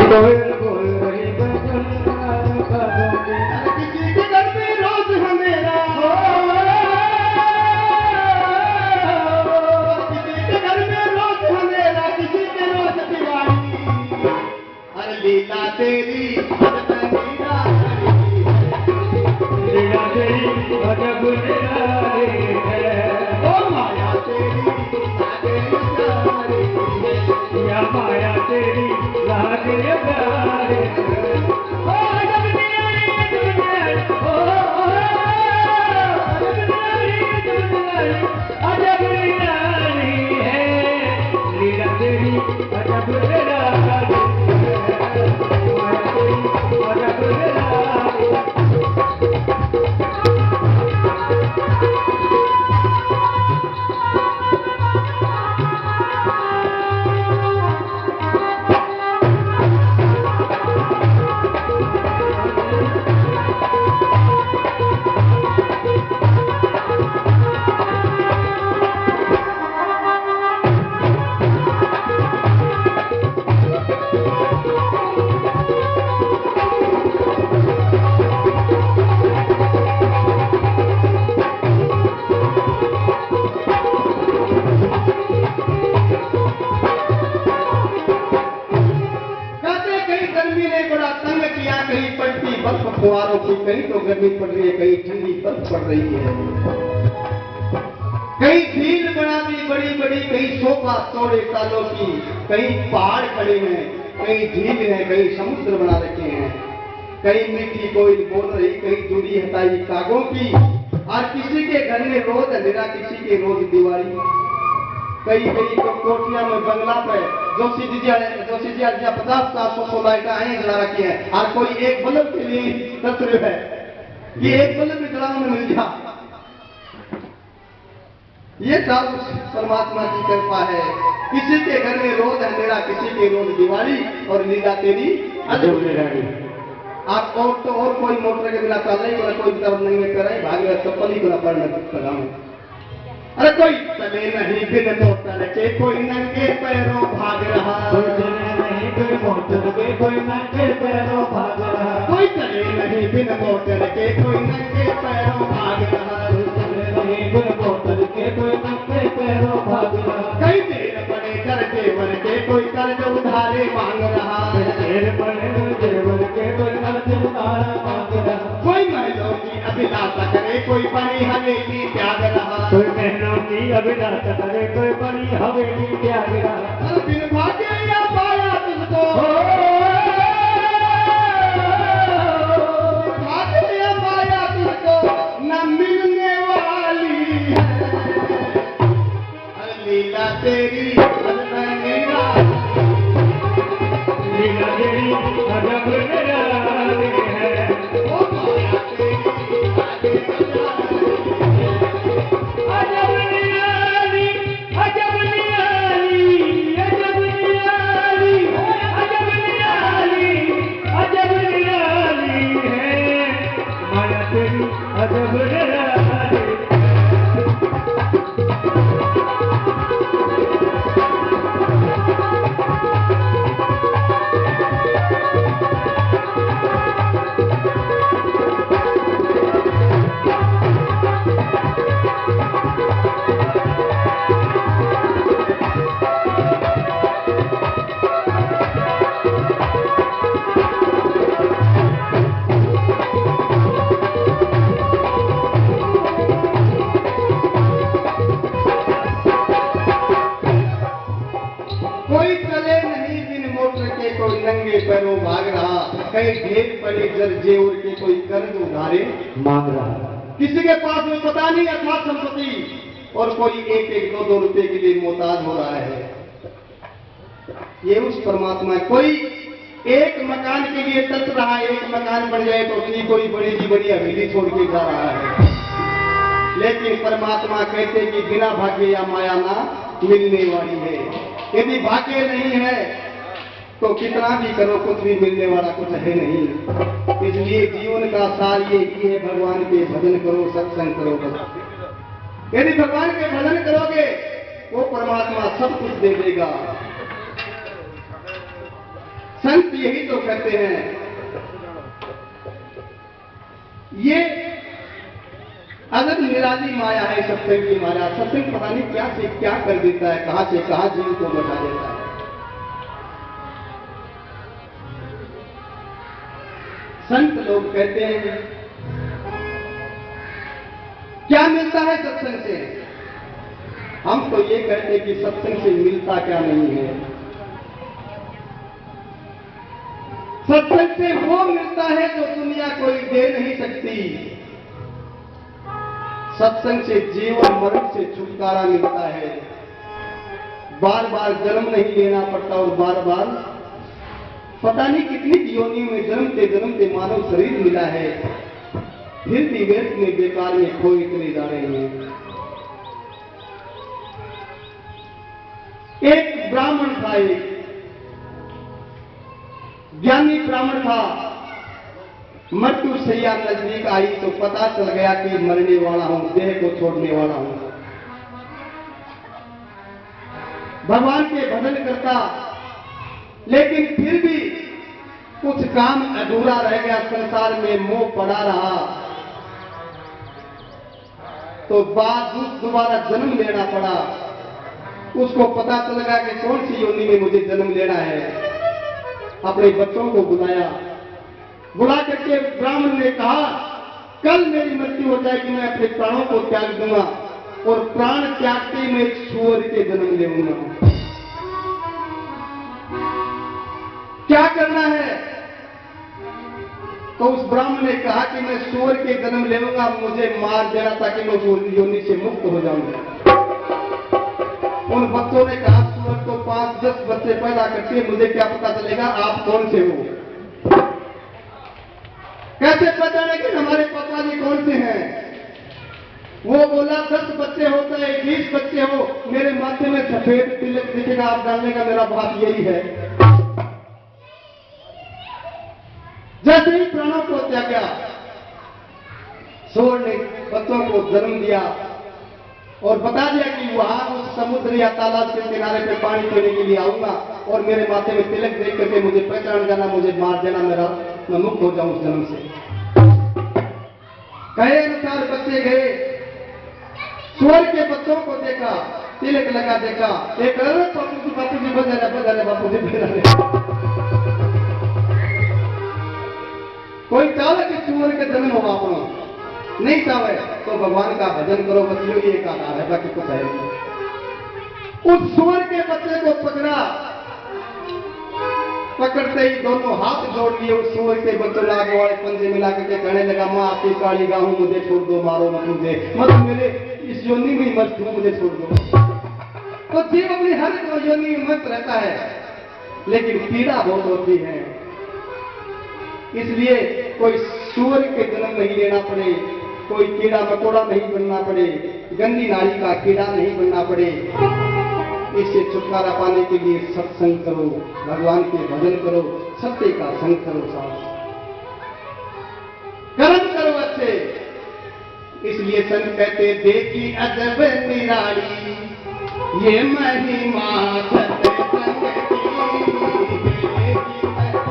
कोयल बोल रही बचन किसी के घर में रोज हमेरा किसी के घर में रोज हमेरा किसी के रोज दिवाली हर लीला तेरी लीला तेरी अजब निराली है ओ माया तेरी या माया तेरी लागे प्यारे ओ अजब निराली अजब निराली ओ अजब निराली है लीला तेरी अजब निराली माया तेरी अजब निराली फुहारों की कहीं तो गर्मी पड़ रही है कहीं ठंडी बर्फ पड़ रही है कहीं झील बना दी बड़ी बड़ी कहीं शोभा चौड़े तालों की कहीं पहाड़ खड़े हैं कहीं झील है कहीं समुद्र बना रखे हैं कहीं मीठी कोयल बोल रही कहीं जुड़ी हटाई कागों की और किसी के घर में रोज अंधेरा किसी के रोज दिवाली कई कई कोठिया में बंगला पे जोशी जी 50-100 लाइटें आई जला रखी है और कोई एक बल्ब के लिए तरस रहे है कि एक बल्ब भी जलाने में मिल जा ये सब परमात्मा की कृपा है किसी के घर में रोज अंधेरा किसी के रोज दिवाली और लीला तेरी अजब निराली आप और कोई मोटर के बिना चल रही कोई तरफ नहीं में करे भाग चप्पल ही बिना पड़ना लगाऊं अरे कोई चले नहीं बिन मोटर के कोई नंगे पैरों भाग रहा कोई चले नहीं बिन मोटर के कोई नंगे पैरों भाग रहा कोई चले नहीं बिन मोटर के कोई नंगे पैरों भाग रहा कोई चले नहीं बिन मोटर के कोई नंगे पैरों भाग रहा कई देर पड़े कर जेवर के कोई कर्ज उधारे मांग रहा देर पड़े जेवर के कोई कर्ज उधारे मांग रहा कोई महलों की अभिलाषा करे कोई बड़ी हवेली त्याग रहा कोई महलों की अभिलाषा करे कोई बड़ी हवेली त्याग रहा बिन भाग्य या पाया तुझको भाग्य या पाया तुझको न मिलने वाली है लीला तेरी लीला तेरी अजब निराली है ओ माया तेरी अजब निराली अजब निराली अजब निराली अजब निराली अजब निराली है माया तेरी अजब निराली पैरों भाग रहा कहीं ढेर पड़े जेवर के कोई कर्ज उधारे मांग रहा किसी के पास में पता नहीं अर्थात संपत्ति और कोई 1-2 रुपए के लिए मोहताज हो रहा है ये उस परमात्मा कोई एक मकान के लिए तड़प रहा है एक मकान बन जाए तो ठीक कोई बड़ी सी बड़ी हवेली छोड़ के जा रहा है लेकिन परमात्मा कहते कि बिना भाग्य या माया ना मिलने वाली है यदि भाग्य नहीं है तो कितना भी करो कुछ भी मिलने वाला कुछ है नहीं इसलिए जीवन का सार ये ही है भगवान के भजन करो सत्संग करो बस यदि भगवान के भजन करोगे वो परमात्मा सब कुछ दे देगा संत यही तो कहते हैं। ये अगर निराली माया है सत्संग की माया। सत्संग पता नहीं क्या से क्या कर देता है, कहां से कहां जीव को बचा देता है। संत लोग कहते हैं क्या मिलता है सत्संग से। हम तो ये कहते हैं कि सत्संग से मिलता क्या नहीं है। सत्संग से वो मिलता है जो दुनिया कोई दे नहीं सकती। सत्संग से जीवन मरण से छुटकारा मिलता है। बार बार जन्म नहीं लेना पड़ता और बार बार पता नहीं कितनी योनि में जन्मते मानव शरीर मिला है, फिर भी व्यर्थ में बेकार में खोए चले जा रहे हैं। एक ब्राह्मण था, एक ज्ञानी ब्राह्मण था। मृत्यु सैया नजदीक आई तो पता चल गया कि मरने वाला हूं, देह को छोड़ने वाला हूं। भगवान के भजन करता, लेकिन फिर भी कुछ काम अधूरा रह गया, संसार में मोह पड़ा रहा। तो बाद दोबारा जन्म लेना पड़ा। उसको पता चल गया कि कौन सी योनि में मुझे जन्म लेना है। अपने बच्चों को बुलाया, बुला करके ब्राह्मण ने कहा कल मेरी मृत्यु हो जाएगी, मैं अपने प्राणों को त्याग दूंगा और प्राण त्यागते मैं एक सूअर के जन्म लेऊंगा। क्या करना है? तो उस ब्राह्मण ने कहा कि मैं सूअर के जन्म लेऊंगा, मुझे मार देना ताकि मैं उस योनि से मुक्त हो जाऊंगा। उन बच्चों ने कहा सूअर तो 5-10 बच्चे पैदा करके मुझे क्या पता चलेगा आप कौन से हो। कैसे पहचाने कि हमारे पापा जी कौन से हैं? वो बोला 10 बच्चे हो चाहे 20 बच्चे हो, मेरे माथे में सफेद तिलक दिखेगा, आप जानने का मेरा बात यही है। जैसे ही प्राणों को त्यागा, सूअर ने बच्चों को जन्म दिया और बता दिया कि वहां उस समुद्र या तालाब के किनारे पे पानी पीने के लिए आऊंगा और मेरे माथे में तिलक देख करके मुझे पहचान जाना, मुझे मार देना, मैं मुक्त हो जाऊं उस जन्म से। कहे अनुसार बच्चे गए, सूअर के बच्चों को देखा, तिलक लगा देखा, एक बापू जी बजा रहे बापू जी बजा रहे। कोई चाहे कि सूअर का जन्म हो अपना, नहीं चाहे तो भगवान का भजन करो, बस यही एक आधार है, बाकी कुछ है नहीं। उस सूअर के बच्चे को पकड़ा, पकड़ते ही दोनों हाथ जोड़ लिए। उस सूअर के बच्चों ने आगे वाले पंजे मिला करके कहने लगा माँ आपकी काली गाहूं, मुझे छोड़ दो, मारो मत मुझे, मत मेरे इस योनि में मत दो, मुझे छोड़ दो। तो जीव अपनी हर योनि में मत रहता है, लेकिन पीड़ा बहुत होती है। इसलिए कोई सूअर के जन्म नहीं लेना पड़े, कोई कीड़ा मकोड़ा नहीं बनना पड़े, गंदी नारी का कीड़ा नहीं बनना पड़े। इससे छुटकारा पाने के लिए सत्संग करो, भगवान के भजन करो, सत्य का संग करो, साथ कर्म करो अच्छे। इसलिए संत कहते देखी अजब निराली ये महिमा सत्संग की,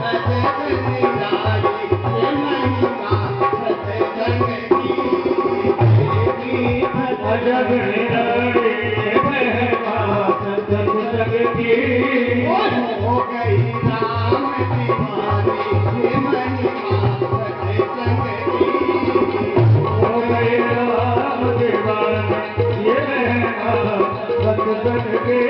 अजब निराली ये महिमा सत्संग की, अजब निराली हो गई राम दीवानी ये महिमा सत्संग की, हो गई राम दीवानी ये महिमा सत्संग की।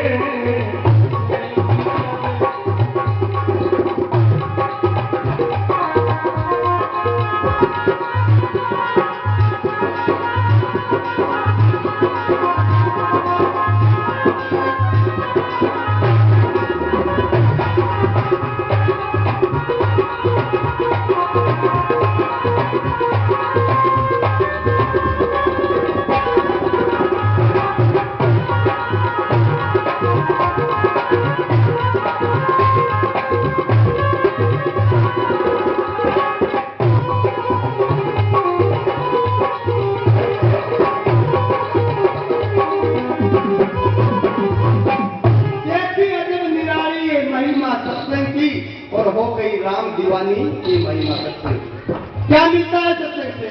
नाम दीवानी की महिमा सत्संग। क्या मिलता है सत्संग से?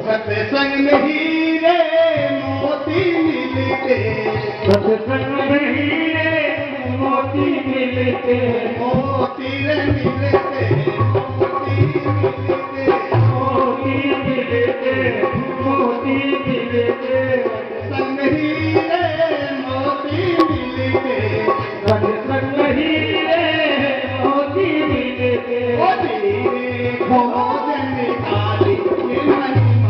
सत्संग में हीरे मोती मिलते, सत्संग में हीरे मोती मिलते, मोती रे मिलते, मोती मिलते, मोती मिलते, मोती मिलते, संग हीरे मोती मिलते, सत्संग में हीरे मोती मिलते। भोजन निकाली ये महिमा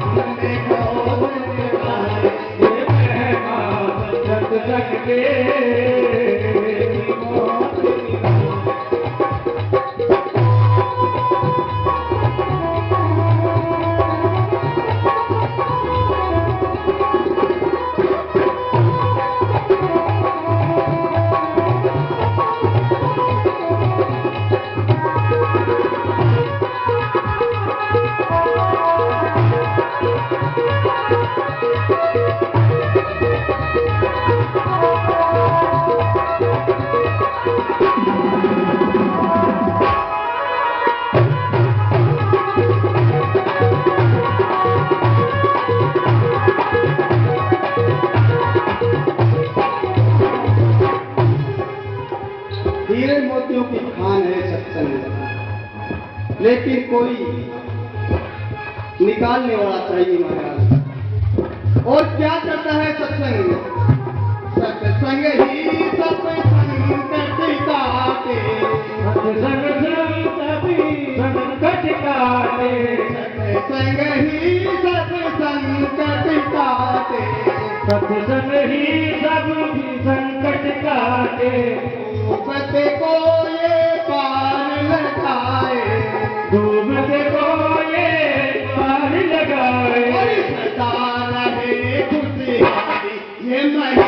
करते भोजन निकाली ये महिमा सत्संग के हीरे मोतियों की खान है सत्संग, लेकिन कोई निकालने वाला चाहिए महाराज। और क्या करता है सत्संग? सत्संग ही सब संकट काटे, सत्संग सभी संकट काटे, सत्संग ही सब संकट काटे, सत्संग ही सब संकट काटे। डूबते को ये पार लगाए, डूबते को ये पार लगाए, और सदा रहे खुशहाली ये महिमा